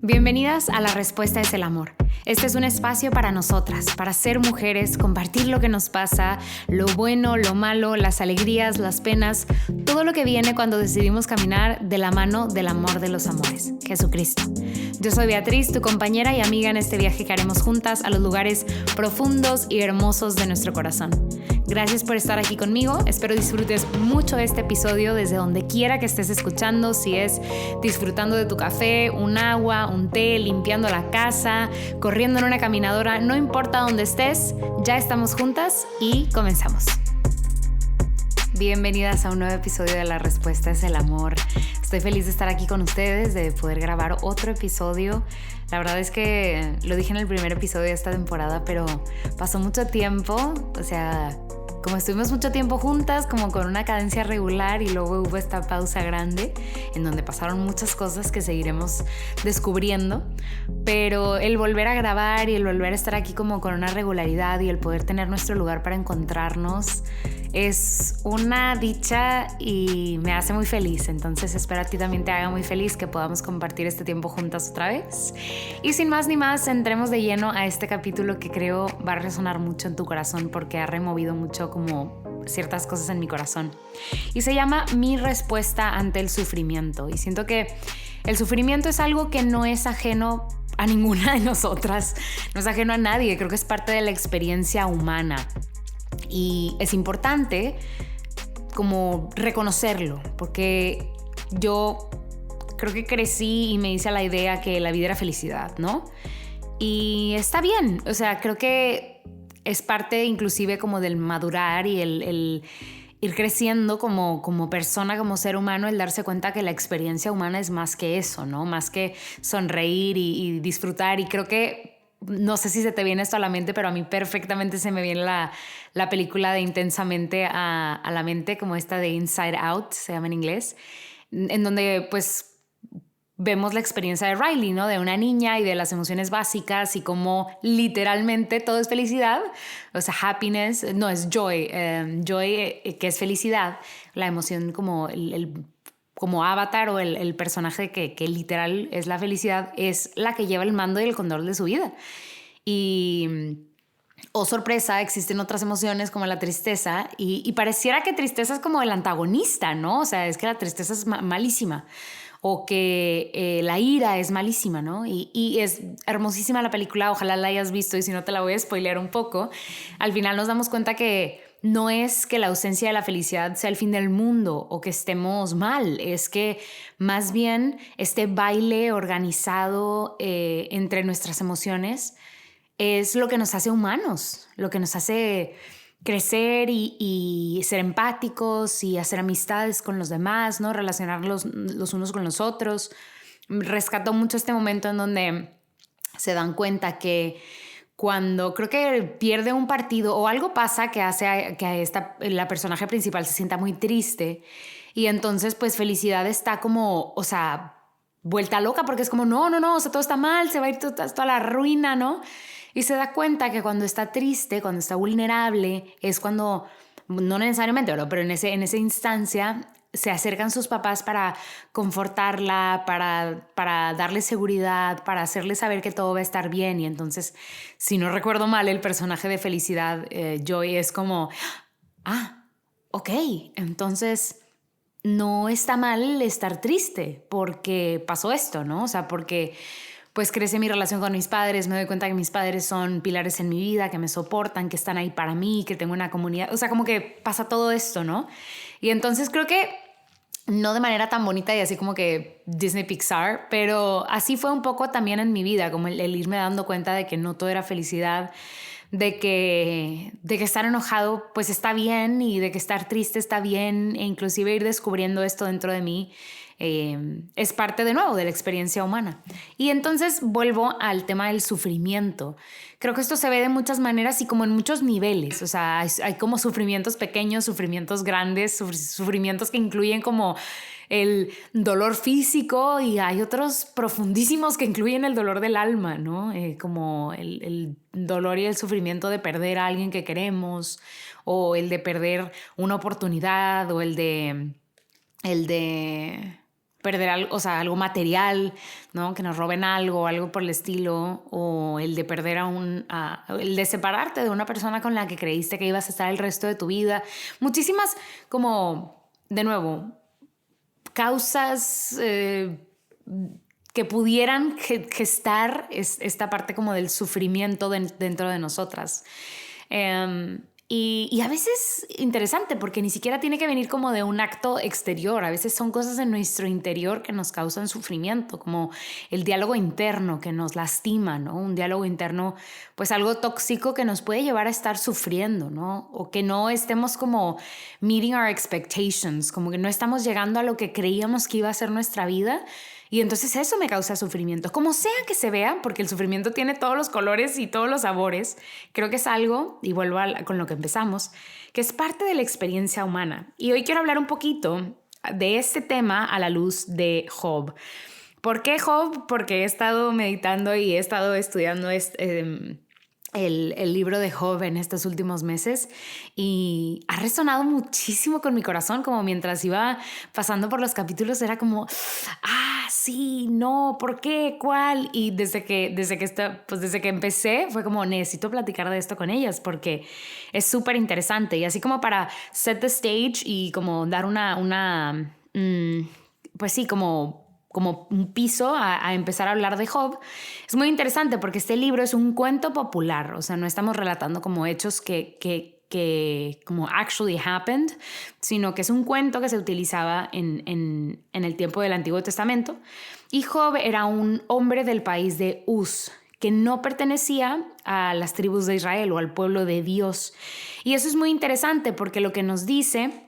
Bienvenidas a La Respuesta es el Amor. Este es un espacio para nosotras, para ser mujeres, compartir lo que nos pasa, lo bueno, lo malo, las alegrías, las penas, todo lo que viene cuando decidimos caminar de la mano del amor de los amores, Jesucristo. Yo soy Beatriz, tu compañera y amiga en este viaje que haremos juntas a los lugares profundos y hermosos de nuestro corazón. Gracias por estar aquí conmigo, espero disfrutes mucho este episodio desde donde quiera que estés escuchando, si es disfrutando de tu café, un agua, un té, limpiando la casa, corriendo en una caminadora, no importa dónde estés, ya estamos juntas y comenzamos. Bienvenidas a un nuevo episodio de La Respuesta es el Amor. Estoy feliz de estar aquí con ustedes, de poder grabar otro episodio. La verdad es que lo dije en el primer episodio de esta temporada, pero pasó mucho tiempo, como estuvimos mucho tiempo juntas, como con una cadencia regular, y luego hubo esta pausa grande en donde pasaron muchas cosas que seguiremos descubriendo, pero el volver a grabar y el volver a estar aquí como con una regularidad y el poder tener nuestro lugar para encontrarnos es una dicha y me hace muy feliz. Entonces espero a ti también te haga muy feliz que podamos compartir este tiempo juntas otra vez. Y sin más ni más, entremos de lleno a este capítulo que creo va a resonar mucho en tu corazón porque ha removido mucho como ciertas cosas en mi corazón. Y se llama Mi respuesta ante el sufrimiento. Y siento que el sufrimiento es algo que no es ajeno a ninguna de nosotras, no es ajeno a nadie, creo que es parte de la experiencia humana. Y es importante como reconocerlo, porque yo creo que crecí y me hice a la idea que la vida era felicidad, ¿no? Y está bien, o sea, creo que es parte inclusive como del madurar y el ir creciendo como persona, como ser humano, el darse cuenta que la experiencia humana es más que eso, ¿no? Más que sonreír y disfrutar. Y creo que no sé si se te viene esto a la mente, pero a mí perfectamente se me viene la película de Intensamente a la mente, como esta de Inside Out, se llama en inglés, en donde pues vemos la experiencia de Riley, ¿no? De una niña y de las emociones básicas y cómo literalmente todo es felicidad, o sea, happiness, no, es joy, que es felicidad, la emoción como como Avatar o el personaje que literal es la felicidad, es la que lleva el mando y el control de su vida. Y, oh sorpresa, existen otras emociones como la tristeza y pareciera que tristeza es como el antagonista, ¿no? O sea, es que la tristeza es malísima o que la ira es malísima, ¿no? Y es hermosísima la película, ojalá la hayas visto y si no te la voy a spoilear un poco. Al final nos damos cuenta que no es que la ausencia de la felicidad sea el fin del mundo o que estemos mal, es que más bien este baile organizado entre nuestras emociones es lo que nos hace humanos, lo que nos hace crecer y ser empáticos y hacer amistades con los demás, ¿no? Relacionarlos los unos con los otros. Rescató mucho este momento en donde se dan cuenta que cuando creo que pierde un partido o algo pasa que hace que la personaje principal se sienta muy triste y entonces pues Felicidad está como, o sea, vuelta loca porque es como no, o sea, todo está mal, se va a ir toda la ruina, ¿no? Y se da cuenta que cuando está triste, cuando está vulnerable, es cuando, no necesariamente, pero en esa instancia se acercan sus papás para confortarla, para darle seguridad, para hacerle saber que todo va a estar bien. Y entonces, si no recuerdo mal, el personaje de Felicidad, Joy, es como, ok, entonces no está mal estar triste porque pasó esto, ¿no? O sea, porque pues crece mi relación con mis padres, me doy cuenta que mis padres son pilares en mi vida, que me soportan, que están ahí para mí, que tengo una comunidad, o sea, como que pasa todo esto, ¿no? Y entonces creo que no de manera tan bonita y así como que Disney Pixar, pero así fue un poco también en mi vida, como el irme dando cuenta de que no todo era felicidad, de que estar enojado pues está bien y de que estar triste está bien e inclusive ir descubriendo esto dentro de mí es parte de nuevo de la experiencia humana. Y entonces vuelvo al tema del sufrimiento. Creo que esto se ve de muchas maneras y como en muchos niveles. O sea, hay como sufrimientos pequeños, sufrimientos grandes, sufrimientos que incluyen como el dolor físico y hay otros profundísimos que incluyen el dolor del alma, ¿no? Como el dolor y el sufrimiento de perder a alguien que queremos o el de perder una oportunidad o el de perder algo, o sea, algo material, ¿no? Que nos roben algo por el estilo, o el de perder el de separarte de una persona con la que creíste que ibas a estar el resto de tu vida. Muchísimas, como, de nuevo, causas que pudieran gestar esta parte como del sufrimiento dentro de nosotras. Y a veces interesante porque ni siquiera tiene que venir como de un acto exterior. A veces son cosas en nuestro interior que nos causan sufrimiento, como el diálogo interno que nos lastima, ¿no? Un diálogo interno, pues algo tóxico que nos puede llevar a estar sufriendo, ¿no? O que no estemos como meeting our expectations, como que no estamos llegando a lo que creíamos que iba a ser nuestra vida. Y entonces eso me causa sufrimiento. Como sea que se vea, porque el sufrimiento tiene todos los colores y todos los sabores, creo que es algo, y vuelvo con lo que empezamos, que es parte de la experiencia humana. Y hoy quiero hablar un poquito de este tema a la luz de Job. ¿Por qué Job? Porque he estado meditando y he estado estudiando el libro de Job en estos últimos meses y ha resonado muchísimo con mi corazón, como mientras iba pasando por los capítulos era como, sí, no, ¿por qué? ¿Cuál? Y desde que empecé fue como, necesito platicar de esto con ellas porque es súper interesante y así como para set the stage y como dar pues sí, como un piso a empezar a hablar de Job. Es muy interesante porque este libro es un cuento popular, o sea, no estamos relatando como hechos que como actually happened, sino que es un cuento que se utilizaba en el tiempo del Antiguo Testamento. Y Job era un hombre del país de Uz, que no pertenecía a las tribus de Israel o al pueblo de Dios. Y eso es muy interesante porque lo que nos dice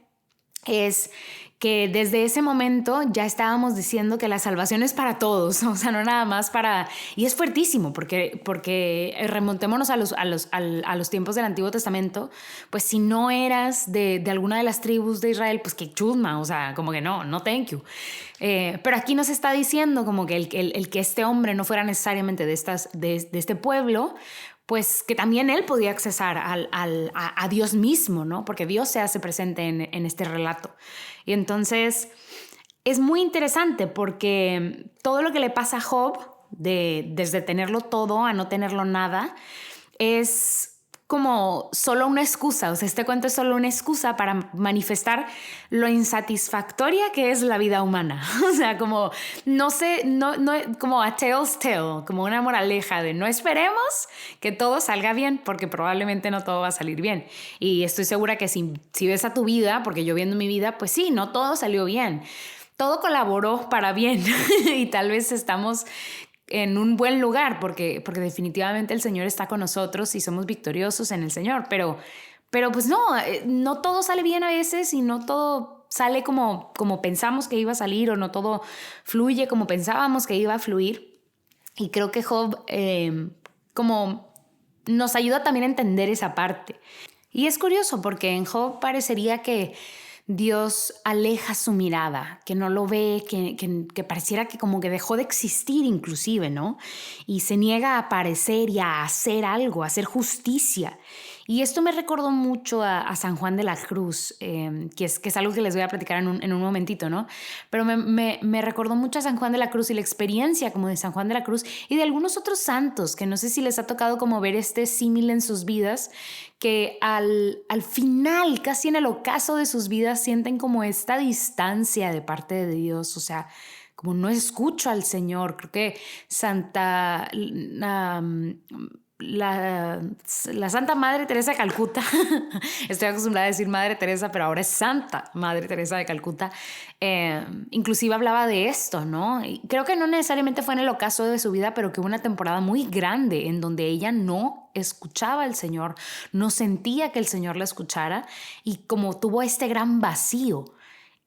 es que desde ese momento ya estábamos diciendo que la salvación es para todos, o sea, no nada más para... Y es fuertísimo porque remontémonos a los tiempos del Antiguo Testamento, pues si no eras de alguna de las tribus de Israel, pues que chusma, o sea, como que no thank you. Pero aquí nos está diciendo como que el que este hombre no fuera necesariamente de este pueblo, pues que también él podía accesar a Dios mismo, ¿no? Porque Dios se hace presente en este relato. Y entonces es muy interesante porque todo lo que le pasa a Job, desde tenerlo todo a no tenerlo nada, es como solo una excusa. O sea, este cuento es solo una excusa para manifestar lo insatisfactoria que es la vida humana. O sea, como como a tale's tale, como una moraleja de no esperemos que todo salga bien, porque probablemente no todo va a salir bien. Y estoy segura que si ves a tu vida, porque yo viendo mi vida, pues sí, no todo salió bien. Todo colaboró para bien y tal vez estamos en un buen lugar porque definitivamente el Señor está con nosotros y somos victoriosos en el Señor, pero pues no todo sale bien a veces y no todo sale como pensamos que iba a salir o no todo fluye como pensábamos que iba a fluir. Y creo que Job como nos ayuda también a entender esa parte. Y es curioso porque en Job parecería que Dios aleja su mirada, que no lo ve, que pareciera que como que dejó de existir inclusive, ¿no? Y se niega a aparecer y a hacer algo, a hacer justicia. Y esto me recordó mucho a San Juan de la Cruz, que es algo que les voy a platicar en un momentito, ¿no? Pero me recordó mucho a San Juan de la Cruz y la experiencia como de San Juan de la Cruz y de algunos otros santos, que no sé si les ha tocado como ver este símil en sus vidas, que al final, casi en el ocaso de sus vidas, sienten como esta distancia de parte de Dios, o sea, como no escucho al Señor. Creo que la Santa Madre Teresa de Calcuta, estoy acostumbrada a decir Madre Teresa, pero ahora es Santa Madre Teresa de Calcuta, inclusive hablaba de esto, ¿no? Y creo que no necesariamente fue en el ocaso de su vida, pero que hubo una temporada muy grande en donde ella no escuchaba al Señor, no sentía que el Señor la escuchara y como tuvo este gran vacío.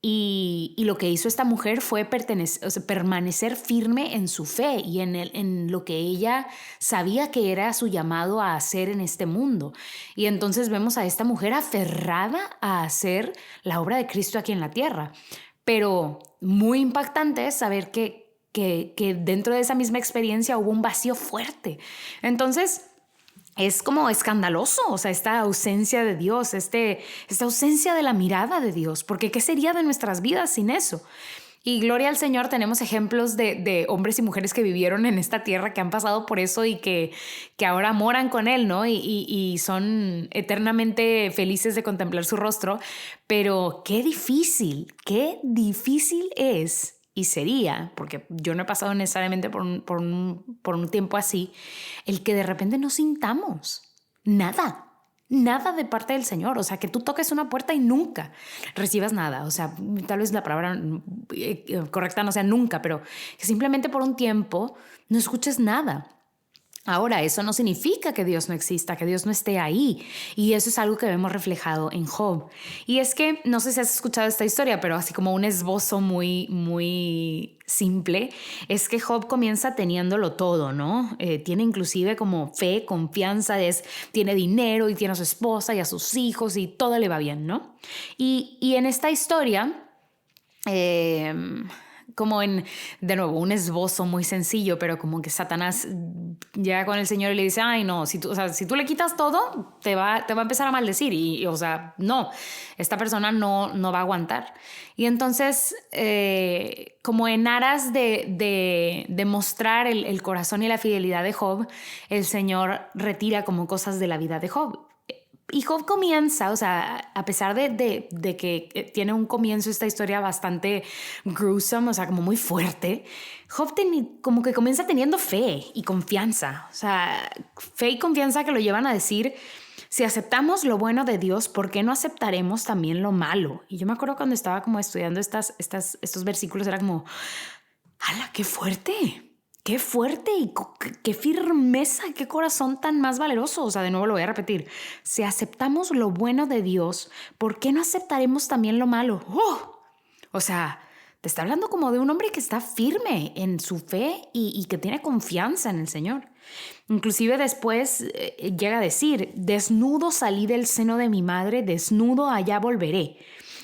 Y lo que hizo esta mujer fue permanecer firme en su fe y en lo que ella sabía que era su llamado a hacer en este mundo. Y entonces vemos a esta mujer aferrada a hacer la obra de Cristo aquí en la tierra. Pero muy impactante es saber que dentro de esa misma experiencia hubo un vacío fuerte. Entonces es como escandaloso, o sea, esta ausencia de Dios, esta ausencia de la mirada de Dios, porque ¿qué sería de nuestras vidas sin eso? Y gloria al Señor, tenemos ejemplos de hombres y mujeres que vivieron en esta tierra, que han pasado por eso y que ahora moran con Él, ¿no? Y son eternamente felices de contemplar su rostro. Pero qué difícil es y sería, porque yo no he pasado necesariamente por un tiempo así, el que de repente no sintamos nada de parte del Señor. O sea, que tú toques una puerta y nunca recibas nada. O sea, tal vez la palabra correcta no sea nunca, pero que simplemente por un tiempo no escuches nada. Ahora, eso no significa que Dios no exista, que Dios no esté ahí. Y eso es algo que vemos reflejado en Job. Y es que, no sé si has escuchado esta historia, pero así como un esbozo muy simple, es que Job comienza teniéndolo todo, ¿no? Tiene inclusive como fe, confianza, tiene dinero y tiene a su esposa y a sus hijos y todo le va bien, ¿no? Y en esta historia... como de nuevo, un esbozo muy sencillo, pero como que Satanás llega con el Señor y le dice, ay, no, si tú le quitas todo, te va a empezar a maldecir. Y o sea, no, esta persona no va a aguantar. Y entonces, como en aras de mostrar el corazón y la fidelidad de Job, el Señor retira como cosas de la vida de Job. Y Job comienza, o sea, a pesar de que tiene un comienzo esta historia bastante gruesome, o sea, como muy fuerte, Job como que comienza teniendo fe y confianza. O sea, fe y confianza que lo llevan a decir, si aceptamos lo bueno de Dios, ¿por qué no aceptaremos también lo malo? Y yo me acuerdo cuando estaba como estudiando estos versículos, era como, ¡hala, qué fuerte! ¡Qué fuerte y qué firmeza, qué corazón tan más valeroso! O sea, de nuevo lo voy a repetir. Si aceptamos lo bueno de Dios, ¿por qué no aceptaremos también lo malo? ¡Oh! O sea, te está hablando como de un hombre que está firme en su fe y que tiene confianza en el Señor. Inclusive después llega a decir, desnudo salí del seno de mi madre, desnudo allá volveré.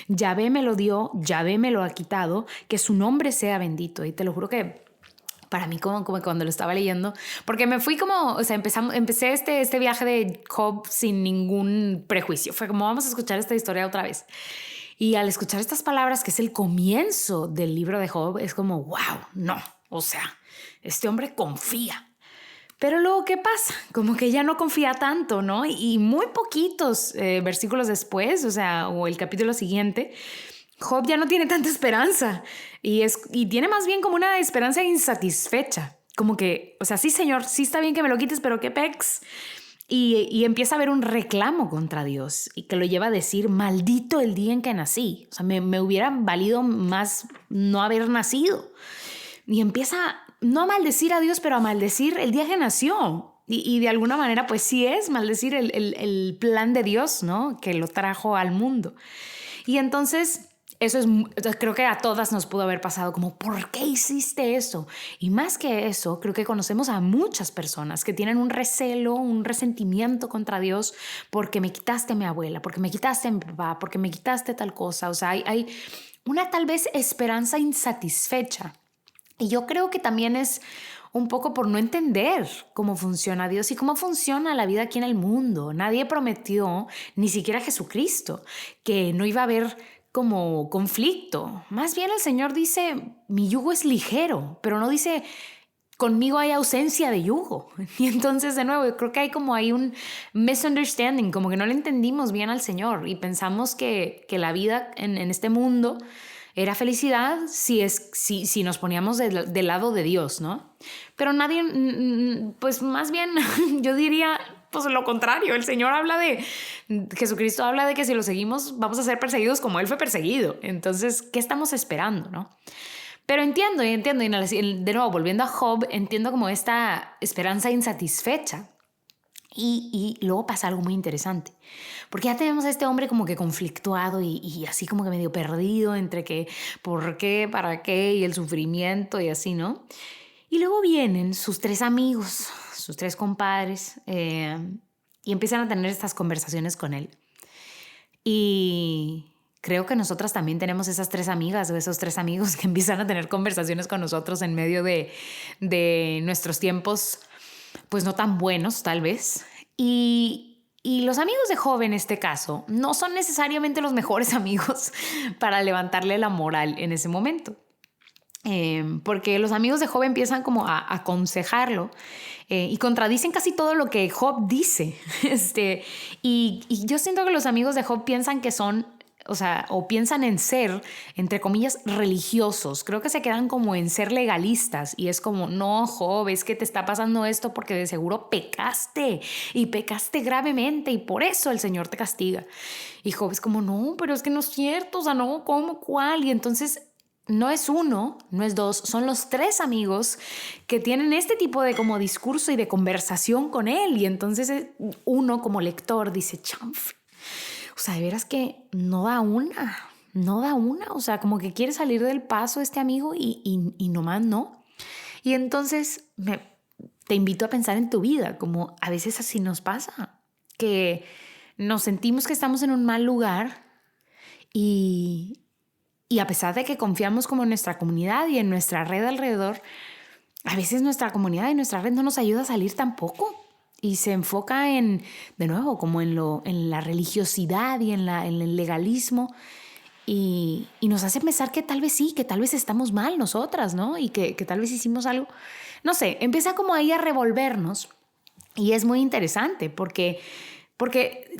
Yahvé me lo dio, Yahvé me lo ha quitado, que su nombre sea bendito. Y te lo juro que para mí como cuando lo estaba leyendo, porque me fui como, o sea, empecé este viaje de Job sin ningún prejuicio. Fue como, vamos a escuchar esta historia otra vez. Y al escuchar estas palabras, que es el comienzo del libro de Job, es como, wow, no, o sea, este hombre confía. Pero luego, ¿qué pasa? Como que ya no confía tanto, ¿no? Y muy poquitos versículos después, o sea, o el capítulo siguiente, Job ya no tiene tanta esperanza y tiene más bien como una esperanza insatisfecha. Como que, o sea, sí, Señor, sí está bien que me lo quites, pero qué pex. Y empieza a haber un reclamo contra Dios y que lo lleva a decir, maldito el día en que nací. O sea, me hubiera valido más no haber nacido. Y empieza no a maldecir a Dios, pero a maldecir el día que nació. Y de alguna manera, pues sí es maldecir el plan de Dios, ¿no? Que lo trajo al mundo. Y entonces... creo que a todas nos pudo haber pasado como, ¿por qué hiciste eso? Y más que eso, creo que conocemos a muchas personas que tienen un recelo, un resentimiento contra Dios porque me quitaste a mi abuela, porque me quitaste a mi papá, porque me quitaste tal cosa. O sea, hay una tal vez esperanza insatisfecha. Y yo creo que también es un poco por no entender cómo funciona Dios y cómo funciona la vida aquí en el mundo. Nadie prometió, ni siquiera Jesucristo, que no iba a haber como conflicto. Más bien el Señor dice, mi yugo es ligero, pero no dice, conmigo hay ausencia de yugo. Y entonces, de nuevo, yo creo que hay un misunderstanding, como que no le entendimos bien al Señor y pensamos que la vida en este mundo era felicidad si nos poníamos del lado de Dios, ¿no? Pero nadie, pues más bien yo diría, pues lo contrario. El Señor Jesucristo habla de que si lo seguimos vamos a ser perseguidos como Él fue perseguido. Entonces, ¿qué estamos esperando, no? Pero entiendo, y de nuevo, volviendo a Job, entiendo como esta esperanza insatisfecha. Y luego pasa algo muy interesante, porque ya tenemos a este hombre como que conflictuado y así como que medio perdido entre que por qué, para qué y el sufrimiento y así, ¿no? Y luego vienen sus tres amigos, sus tres compadres, y empiezan a tener estas conversaciones con él. Y creo que nosotras también tenemos esas tres amigas o esos tres amigos que empiezan a tener conversaciones con nosotros en medio de nuestros tiempos, pues no tan buenos tal vez. Y los amigos de Job en este caso no son necesariamente los mejores amigos para levantarle la moral en ese momento. porque los amigos de Job empiezan como a aconsejarlo y contradicen casi todo lo que Job dice. Y yo siento que los amigos de Job piensan que son, o piensan en ser, entre comillas, religiosos. Creo que se quedan como en ser legalistas y es como, no, Job, es que te está pasando esto porque de seguro pecaste y pecaste gravemente y por eso el Señor te castiga. Y Job es como, no, pero es que no es cierto, no, ¿cómo, cuál? Y entonces no es uno, no es dos, son los tres amigos que tienen este tipo de como discurso y de conversación con él. Y entonces uno como lector dice, chanf, de veras que no da una, como que quiere salir del paso este amigo y nomás no. Y entonces te invito a pensar en tu vida, como a veces así nos pasa, que nos sentimos que estamos en un mal lugar y a pesar de que confiamos como en nuestra comunidad y en nuestra red alrededor, a veces nuestra comunidad y nuestra red no nos ayuda a salir tampoco. Y se enfoca de nuevo, como en la religiosidad y en el legalismo. Y nos hace pensar que tal vez sí, que tal vez estamos mal nosotras, ¿no? Y que tal vez hicimos algo. No sé, empieza como ahí a revolvernos. Y es muy interesante porque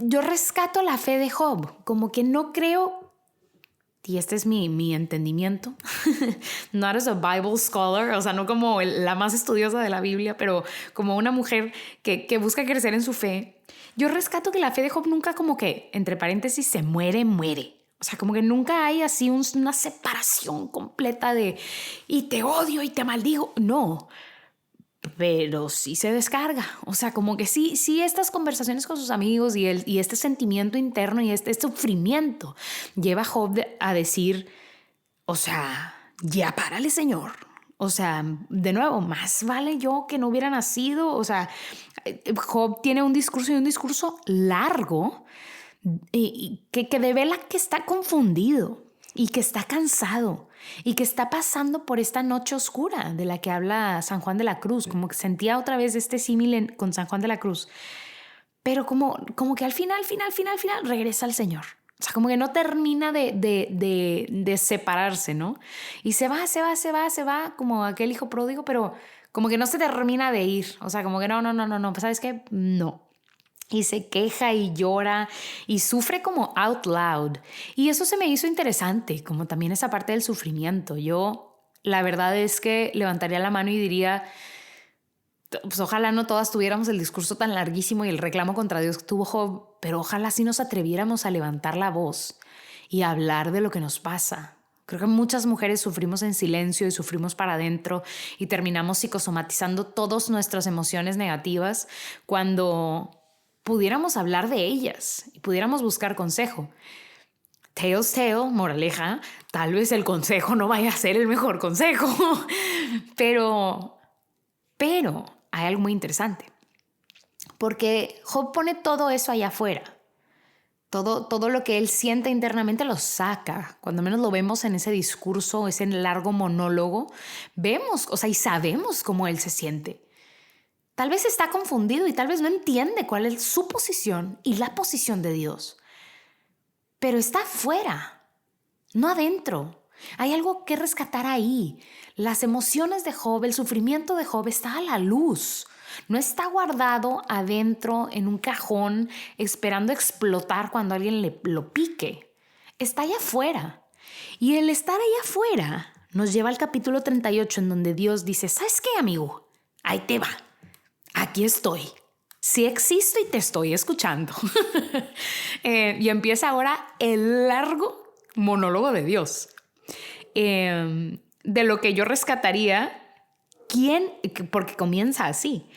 yo rescato la fe de Job. Como que no creo, y este es mi entendimiento, not as a Bible scholar, no como la más estudiosa de la Biblia, pero como una mujer que busca crecer en su fe. Yo rescato que la fe de Job nunca como que, entre paréntesis, se muere. Como que nunca hay así una separación completa de y te odio y te maldigo. No, pero sí se descarga. Como que sí estas conversaciones con sus amigos y este sentimiento interno y este sufrimiento lleva a Job a decir, ya párale, Señor. De nuevo, más vale yo que no hubiera nacido. Job tiene un discurso largo y que devela que está confundido y que está cansado y que está pasando por esta noche oscura de la que habla San Juan de la Cruz, como que sentía otra vez este símil con San Juan de la Cruz, pero como que al final regresa al Señor. Como que no termina de separarse, ¿no? Y se va como aquel hijo pródigo, pero como que no se termina de ir. Como que no, ¿sabes qué? No. Y se queja y llora y sufre como out loud. Y eso se me hizo interesante, como también esa parte del sufrimiento. Yo, la verdad es que levantaría la mano y diría, pues ojalá no todas tuviéramos el discurso tan larguísimo y el reclamo contra Dios que tuvo Job, pero ojalá sí nos atreviéramos a levantar la voz y a hablar de lo que nos pasa. Creo que muchas mujeres sufrimos en silencio y sufrimos para adentro y terminamos psicosomatizando todas nuestras emociones negativas cuando pudiéramos hablar de ellas y pudiéramos buscar consejo. Tales tale, moraleja, tal vez el consejo no vaya a ser el mejor consejo, pero hay algo muy interesante, porque Job pone todo eso allá afuera. Todo lo que él siente internamente lo saca. Cuando menos lo vemos en ese discurso, ese largo monólogo, vemos, y sabemos cómo él se siente. Tal vez está confundido y tal vez no entiende cuál es su posición y la posición de Dios. Pero está afuera, no adentro. Hay algo que rescatar ahí. Las emociones de Job, el sufrimiento de Job está a la luz. No está guardado adentro en un cajón esperando explotar cuando alguien lo pique. Está allá afuera. Y el estar allá afuera nos lleva al capítulo 38 en donde Dios dice, ¿sabes qué, amigo? Ahí te va. Aquí estoy. Sí existo y te estoy escuchando. Y empieza ahora el largo monólogo de Dios. De lo que yo rescataría, porque comienza así.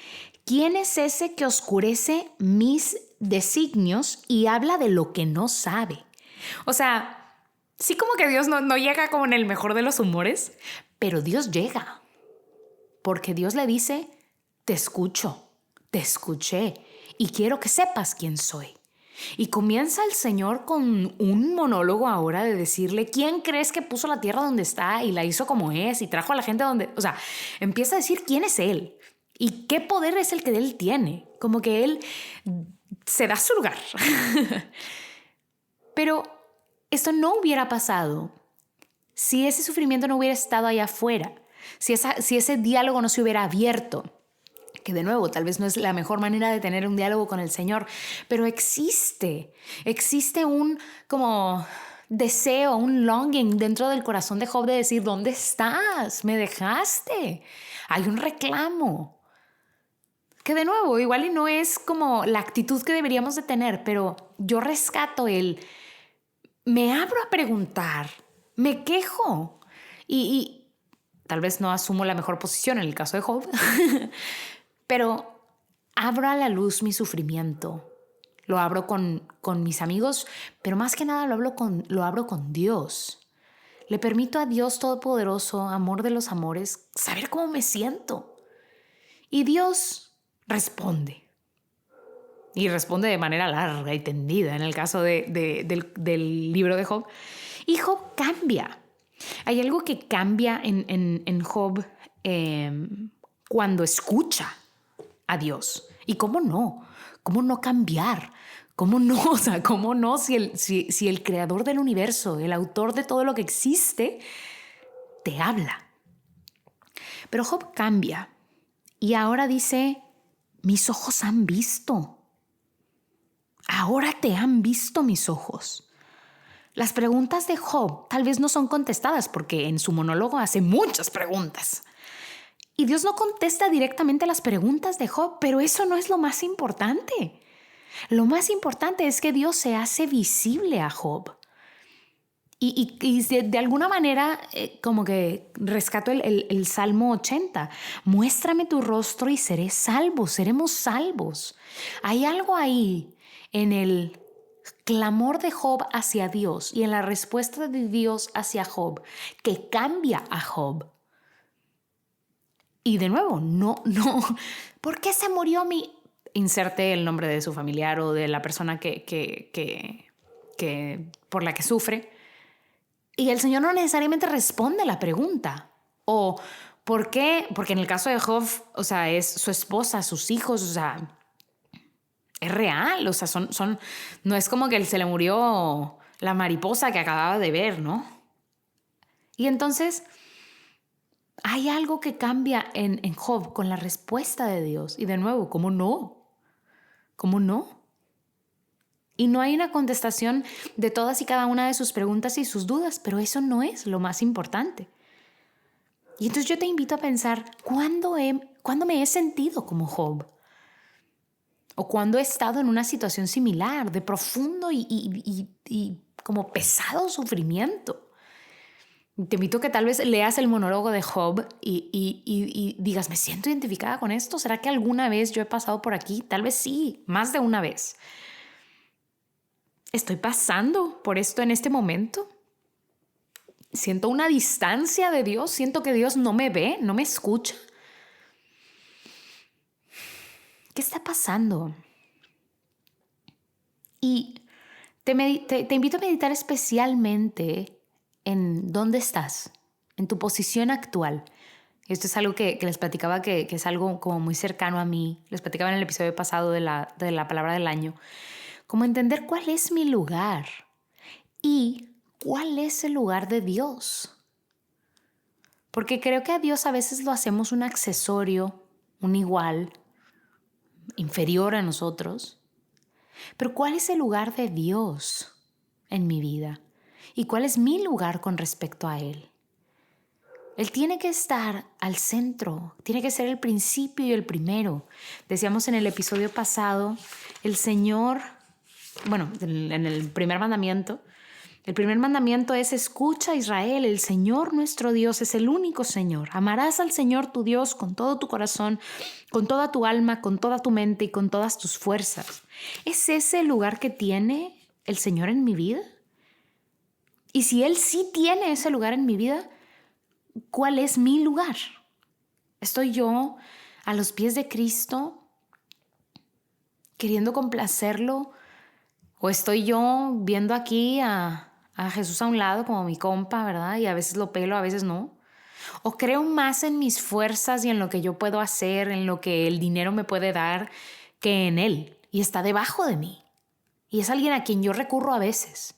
¿Quién es ese que oscurece mis designios y habla de lo que no sabe? Sí como que Dios no llega como en el mejor de los humores, pero Dios llega. Porque Dios le dice, te escucho, te escuché y quiero que sepas quién soy. Y comienza el Señor con un monólogo ahora de decirle, ¿quién crees que puso la tierra donde está y la hizo como es y trajo a la gente donde...? Empieza a decir quién es Él y qué poder es el que Él tiene. Como que Él se da su lugar. Pero esto no hubiera pasado si ese sufrimiento no hubiera estado allá afuera, si ese diálogo no se hubiera abierto, que de nuevo tal vez no es la mejor manera de tener un diálogo con el Señor, pero existe un como deseo, un longing dentro del corazón de Job de decir, ¿dónde estás? ¿Me dejaste? Hay un reclamo. Que de nuevo, igual y no es como la actitud que deberíamos de tener, pero yo rescato me abro a preguntar, me quejo y tal vez no asumo la mejor posición en el caso de Job, pero abro a la luz mi sufrimiento. Lo abro con mis amigos, pero más que nada lo abro con Dios. Le permito a Dios Todopoderoso, amor de los amores, saber cómo me siento. Y Dios responde. Y responde de manera larga y tendida en el caso del libro de Job. Y Job cambia. Hay algo que cambia en Job cuando escucha a Dios. ¿Y cómo no? ¿Cómo no cambiar? ¿Cómo no? O sea, ¿cómo no si el creador del universo, el autor de todo lo que existe, te habla? Pero Job cambia y ahora dice, mis ojos han visto. Ahora te han visto mis ojos. Las preguntas de Job tal vez no son contestadas porque en su monólogo hace muchas preguntas. Y Dios no contesta directamente las preguntas de Job, pero eso no es lo más importante. Lo más importante es que Dios se hace visible a Job. Y de alguna manera como que rescato el Salmo 80. Muéstrame tu rostro y seré salvo, seremos salvos. Hay algo ahí en el clamor de Job hacia Dios y en la respuesta de Dios hacia Job que cambia a Job. Y de nuevo, no, ¿por qué se murió mi? Inserte el nombre de su familiar o de la persona que por la que sufre. Y el Señor no necesariamente responde la pregunta. O ¿por qué? Porque en el caso de Job, o sea, es su esposa, sus hijos, o sea, es real. O sea, no es como que se le murió la mariposa que acababa de ver, ¿no? Y entonces hay algo que cambia en Job con la respuesta de Dios. Y de nuevo, ¿cómo no? ¿Cómo no? Y no hay una contestación de todas y cada una de sus preguntas y sus dudas, pero eso no es lo más importante. Y entonces yo te invito a pensar, ¿cuándo me he sentido como Job? ¿O cuándo he estado en una situación similar de profundo y como pesado sufrimiento? Te invito a que tal vez leas el monólogo de Job y digas, ¿me siento identificada con esto? ¿Será que alguna vez yo he pasado por aquí? Tal vez sí, más de una vez. ¿Estoy pasando por esto en este momento? Siento una distancia de Dios, siento que Dios no me ve, no me escucha. ¿Qué está pasando? Y te invito a meditar especialmente en dónde estás, en tu posición actual. Esto es algo que les platicaba que es algo como muy cercano a mí. Les platicaba en el episodio pasado de la palabra del año. Como entender cuál es mi lugar y cuál es el lugar de Dios. Porque creo que a Dios a veces lo hacemos un accesorio, un igual, inferior a nosotros. Pero ¿cuál es el lugar de Dios en mi vida? ¿Y cuál es mi lugar con respecto a Él? Él tiene que estar al centro, tiene que ser el principio y el primero. Decíamos en el episodio pasado, el Señor, en el primer mandamiento es escucha Israel, el Señor nuestro Dios es el único Señor. Amarás al Señor tu Dios con todo tu corazón, con toda tu alma, con toda tu mente y con todas tus fuerzas. ¿Es ese el lugar que tiene el Señor en mi vida? Y si Él sí tiene ese lugar en mi vida, ¿cuál es mi lugar? ¿Estoy yo a los pies de Cristo queriendo complacerlo? ¿O estoy yo viendo aquí a Jesús a un lado como mi compa, ¿verdad? Y a veces lo pelo, a veces no. ¿O creo más en mis fuerzas y en lo que yo puedo hacer, en lo que el dinero me puede dar, que en Él? Y está debajo de mí. Y es alguien a quien yo recurro a veces.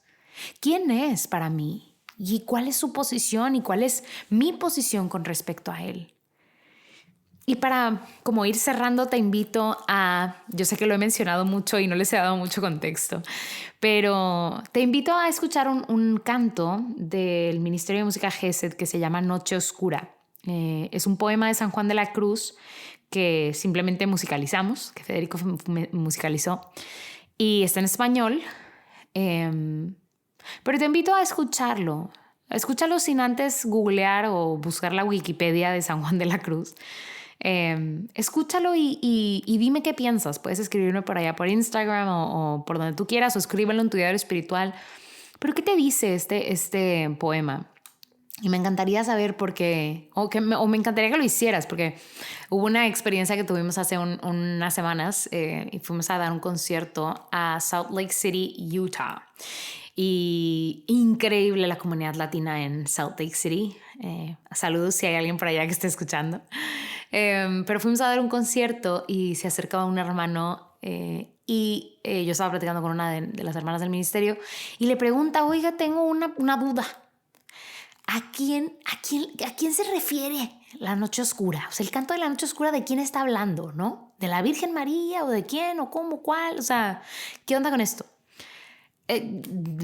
¿Quién es para mí? y cuál es su posición y cuál es mi posición con respecto a él. Y para como ir cerrando, te invito a, yo sé que lo he mencionado mucho y no les he dado mucho contexto, pero te invito a escuchar un canto del Ministerio de Música Gesed que se llama Noche Oscura. Es un poema de San Juan de la Cruz que simplemente musicalizamos, que Federico musicalizó, y está en español, pero te invito a escucharlo. Escúchalo sin antes googlear o buscar la Wikipedia de San Juan de la Cruz. Escúchalo y dime qué piensas. Puedes escribirme por allá por Instagram o por donde tú quieras, o escríbelo en tu diario espiritual. Pero ¿qué te dice este poema? Y me encantaría saber por qué, o me encantaría que lo hicieras, porque hubo una experiencia que tuvimos hace unas semanas y fuimos a dar un concierto a Salt Lake City, Utah. Y increíble la comunidad latina en Salt Lake City. Saludos si hay alguien por allá que esté escuchando. Pero fuimos a dar un concierto y se acercaba un hermano y yo estaba platicando con una de las hermanas del ministerio y le pregunta, oiga, tengo una duda. ¿A quién se refiere la noche oscura? O sea, el canto de la noche oscura, ¿de quién está hablando, no? ¿De la Virgen María o de quién o cómo, cuál? O sea, ¿qué onda con esto?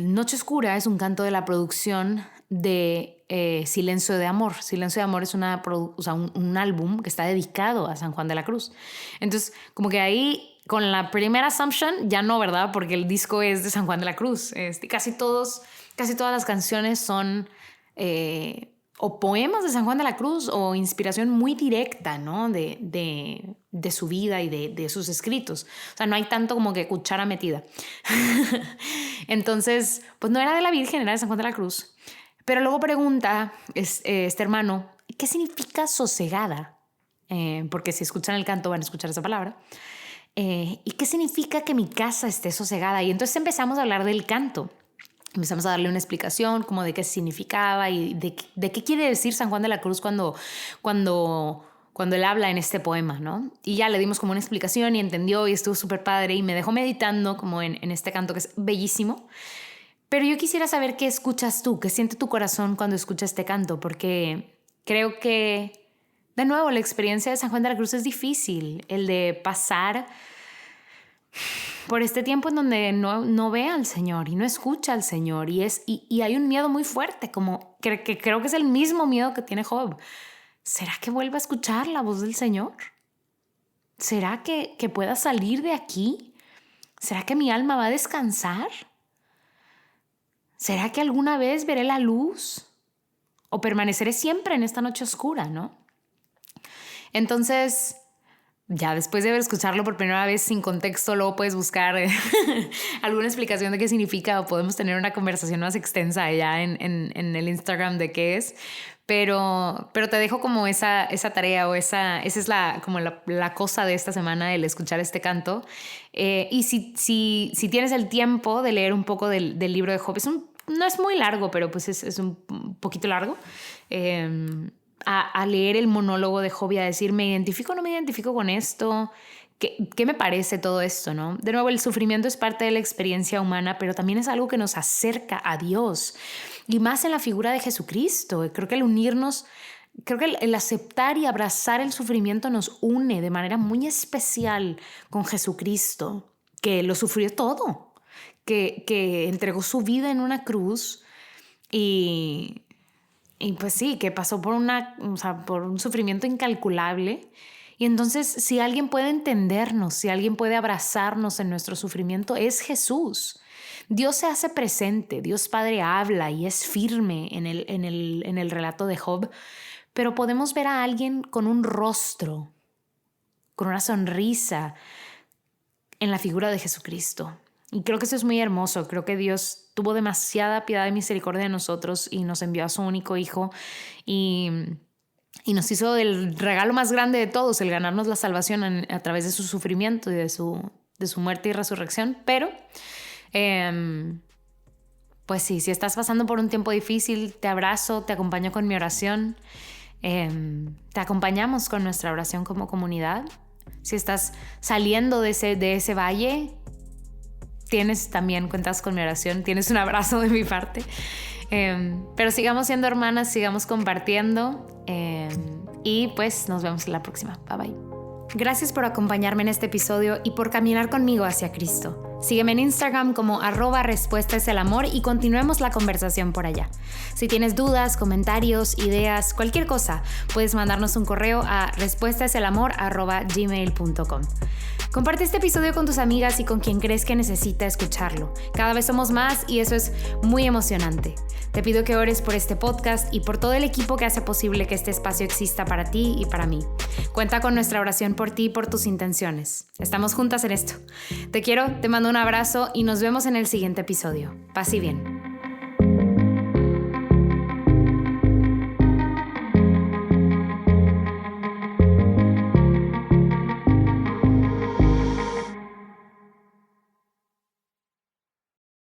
Noche Oscura es un canto de la producción de Silencio de Amor. Silencio de Amor es un álbum que está dedicado a San Juan de la Cruz. Entonces, como que ahí, con la primera assumption, ya no, ¿verdad? Porque el disco es de San Juan de la Cruz. Casi todas las canciones son o poemas de San Juan de la Cruz o inspiración muy directa, ¿no? de su vida y de sus escritos. O sea, no hay tanto como que cuchara metida. Entonces, pues no era de la Virgen, era de San Juan de la Cruz. Pero luego pregunta este hermano, ¿qué significa sosegada? Porque si escuchan el canto van a escuchar esa palabra. ¿Y qué significa que mi casa esté sosegada? Y entonces empezamos a hablar del canto. Empezamos a darle una explicación como de qué significaba y de qué quiere decir San Juan de la Cruz cuando él habla en este poema, ¿no? Y ya le dimos como una explicación y entendió y estuvo súper padre y me dejó meditando como en este canto que es bellísimo. Pero yo quisiera saber qué escuchas tú, qué siente tu corazón cuando escuchas este canto, porque creo que, de nuevo, la experiencia de San Juan de la Cruz es difícil, el de pasar por este tiempo en donde no ve al Señor y no escucha al Señor y hay un miedo muy fuerte, como que creo que es el mismo miedo que tiene Job. ¿Será que vuelva a escuchar la voz del Señor? ¿Será que pueda salir de aquí? ¿Será que mi alma va a descansar? ¿Será que alguna vez veré la luz? ¿O permaneceré siempre en esta noche oscura, no? Entonces, ya después de escucharlo por primera vez sin contexto, luego puedes buscar alguna explicación de qué significa o podemos tener una conversación más extensa allá en el Instagram de qué es. Pero te dejo como esa tarea o esa es la cosa de esta semana, el escuchar este canto. Y si tienes el tiempo de leer un poco del libro de Job, no es muy largo, pero pues es un poquito largo. A leer el monólogo de Job y a decir, ¿me identifico o no me identifico con esto? ¿Qué me parece todo esto, no? De nuevo, el sufrimiento es parte de la experiencia humana, pero también es algo que nos acerca a Dios. Y más en la figura de Jesucristo. Creo que el aceptar y abrazar el sufrimiento nos une de manera muy especial con Jesucristo, que lo sufrió todo, que entregó su vida en una cruz y pues sí, que pasó por un sufrimiento incalculable. Y entonces, si alguien puede entendernos, si alguien puede abrazarnos en nuestro sufrimiento, es Jesús. Dios se hace presente, Dios Padre habla y es firme en el relato de Job, pero podemos ver a alguien con un rostro, con una sonrisa en la figura de Jesucristo. Y creo que eso es muy hermoso. Creo que Dios tuvo demasiada piedad y misericordia de nosotros y nos envió a su único hijo y nos hizo el regalo más grande de todos, el ganarnos la salvación a través de su sufrimiento y de su muerte y resurrección. Pero, pues sí, si estás pasando por un tiempo difícil, te abrazo, te acompaño con mi oración. Te acompañamos con nuestra oración como comunidad. Si estás saliendo de ese valle, cuentas con mi oración, tienes un abrazo de mi parte. Pero sigamos siendo hermanas, sigamos compartiendo y pues nos vemos en la próxima. Bye bye. Gracias por acompañarme en este episodio y por caminar conmigo hacia Cristo. Sígueme en Instagram como @respuestaeselamor y continuemos la conversación por allá. Si tienes dudas, comentarios, ideas, cualquier cosa, puedes mandarnos un correo a respuestaeselamor@gmail.com. Comparte este episodio con tus amigas y con quien crees que necesita escucharlo. Cada vez somos más y eso es muy emocionante. Te pido que ores por este podcast y por todo el equipo que hace posible que este espacio exista para ti y para mí. Cuenta con nuestra oración por ti y por tus intenciones. Estamos juntas en esto. Te quiero, te mando un abrazo y nos vemos en el siguiente episodio. Paz y bien.